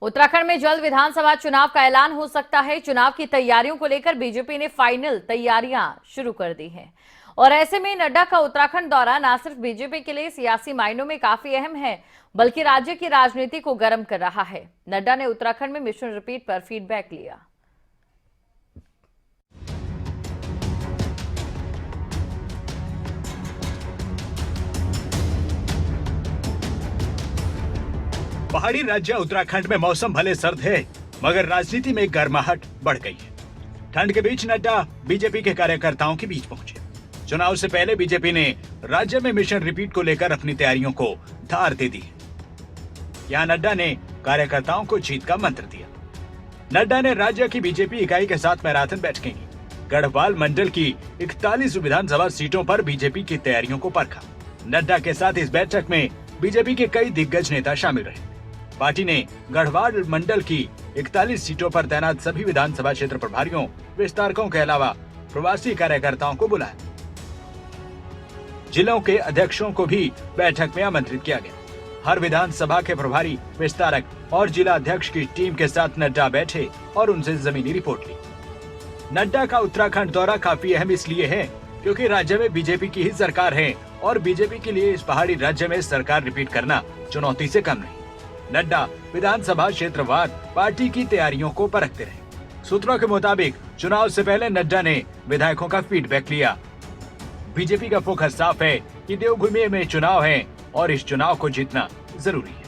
उत्तराखंड में जल्द विधानसभा चुनाव का ऐलान हो सकता है। चुनाव की तैयारियों को लेकर बीजेपी ने फाइनल तैयारियां शुरू कर दी हैं और ऐसे में नड्डा का उत्तराखंड दौरा न सिर्फ बीजेपी के लिए सियासी मायनों में काफी अहम है, बल्कि राज्य की राजनीति को गर्म कर रहा है। नड्डा ने उत्तराखंड में मिशन रिपीट पर फीडबैक लिया। पहाड़ी राज्य उत्तराखंड में मौसम भले सर्द है, मगर राजनीति में गर्माहट बढ़ गई है। ठंड के बीच नड्डा बीजेपी के कार्यकर्ताओं के बीच पहुंचे। चुनाव से पहले बीजेपी ने राज्य में मिशन रिपीट को लेकर अपनी तैयारियों को धार दे दी। यहाँ नड्डा ने कार्यकर्ताओं को जीत का मंत्र दिया। नड्डा ने राज्य की बीजेपी इकाई के साथ मैराथन बैठकें की। गढ़वाल मंडल की 41 विधानसभा सीटों पर बीजेपी की तैयारियों को परखा। नड्डा के साथ इस बैठक में बीजेपी के कई दिग्गज नेता शामिल रहे। पार्टी ने गढ़वाल मंडल की 41 सीटों पर तैनात सभी विधानसभा क्षेत्र प्रभारियों, विस्तारकों के अलावा प्रवासी कार्यकर्ताओं को बुलाया। जिलों के अध्यक्षों को भी बैठक में आमंत्रित किया गया। हर विधानसभा के प्रभारी, विस्तारक और जिला अध्यक्ष की टीम के साथ नड्डा बैठे और उनसे जमीनी रिपोर्ट ली। नड्डा का उत्तराखंड दौरा काफी अहम इसलिए है क्योंकि राज्य में बीजेपी की ही सरकार है और बीजेपी के लिए इस पहाड़ी राज्य में सरकार रिपीट करना चुनौती से कम नहीं। नड्डा विधानसभा क्षेत्रवार पार्टी की तैयारियों को परखते रहे। सूत्रों के मुताबिक चुनाव से पहले नड्डा ने विधायकों का फीडबैक लिया। बीजेपी का फोकस साफ है कि देवभूमि में चुनाव है और इस चुनाव को जीतना जरूरी है।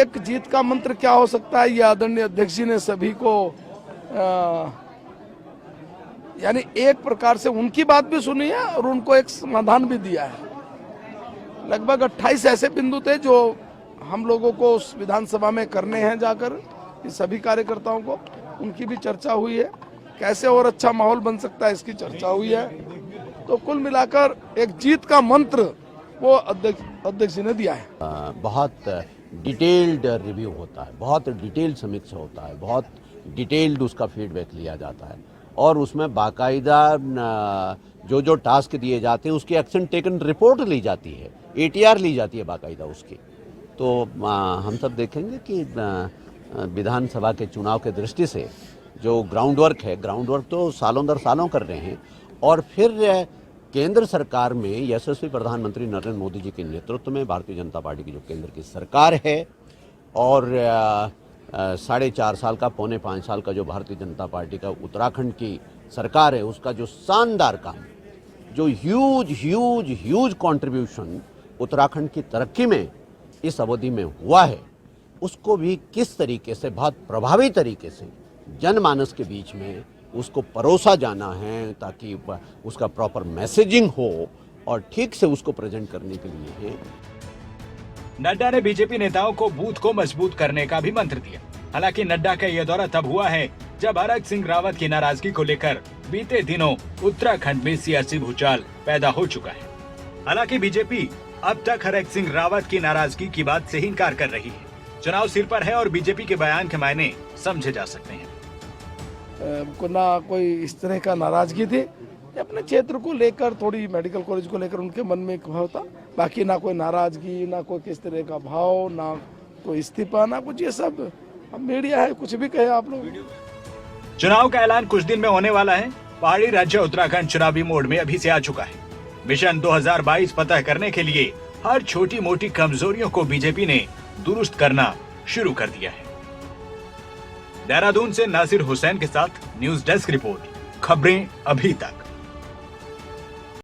एक जीत का मंत्र क्या हो सकता है, ये आदरणीय अध्यक्ष जी ने सभी को यानी एक प्रकार से उनकी बात भी सुनी है और उनको एक समाधान भी दिया है। लगभग 28 ऐसे बिंदु थे जो हम लोगों को उस विधानसभा में करने हैं जाकर, इस सभी कार्यकर्ताओं को उनकी भी चर्चा हुई है। कैसे और अच्छा माहौल बन सकता है इसकी चर्चा हुई है। तो कुल मिलाकर एक जीत का मंत्र वो अध्यक्ष जी ने दिया है। बहुत डिटेल्ड रिव्यू होता है, बहुत डिटेल्ड समीक्षा होता है, बहुत डिटेल्ड उसका फीडबैक लिया जाता है और उसमें बाकायदा जो टास्क दिए जाते हैं उसकी एक्शन टेकन रिपोर्ट ली जाती है, ATR ली जाती है बाकायदा उसकी। तो हम सब देखेंगे कि विधानसभा के चुनाव के दृष्टि से जो ग्राउंड वर्क तो सालों दर सालों कर रहे हैं और फिर केंद्र सरकार में यशस्वी प्रधानमंत्री नरेंद्र मोदी जी के नेतृत्व में भारतीय जनता पार्टी की जो केंद्र की सरकार है और 4.5 साल का, पौने 5 साल का जो भारतीय जनता पार्टी का उत्तराखंड की सरकार है, उसका जो शानदार काम, जो ह्यूज कंट्रीब्यूशन उत्तराखंड की तरक्की में इस अवधि में हुआ है, उसको भी किस तरीके से बहुत प्रभावी तरीके से जनमानस के बीच में उसको परोसा जाना है ताकि उसका प्रॉपर मैसेजिंग हो और ठीक से उसको प्रेजेंट करने के लिए है। नड्डा ने बीजेपी नेताओं को बूथ को मजबूत करने का भी मंत्र दिया। हालांकि नड्डा का यह दौरा तब हुआ है जब हरक सिंह रावत की नाराजगी को लेकर बीते दिनों उत्तराखंड में सियासी भूचाल पैदा हो चुका है। हालांकि बीजेपी अब तक हरक सिंह रावत की नाराजगी की बात से ही इनकार कर रही है। चुनाव सिर पर है और बीजेपी के बयान के मायने समझे जा सकते हैं। ना कोई इस तरह का नाराजगी थी, अपने क्षेत्र को लेकर, थोड़ी मेडिकल कॉलेज को लेकर उनके मन में एक भाव था। बाकी ना कोई नाराजगी, ना कोई किस तरह का भाव, ना कोई इस्तीफा, ना कुछ। ये सब अब मीडिया है, कुछ भी कहे आप लोग। चुनाव का ऐलान कुछ दिन में होने वाला है। पहाड़ी राज्य उत्तराखंड चुनावी मोड में अभी से आ चुका है। मिशन 2022 फतह करने के लिए हर छोटी मोटी कमजोरियों को बीजेपी ने दुरुस्त करना शुरू कर दिया है। देहरादून से नासिर हुसैन के साथ न्यूज डेस्क रिपोर्ट, खबरें अभी तक।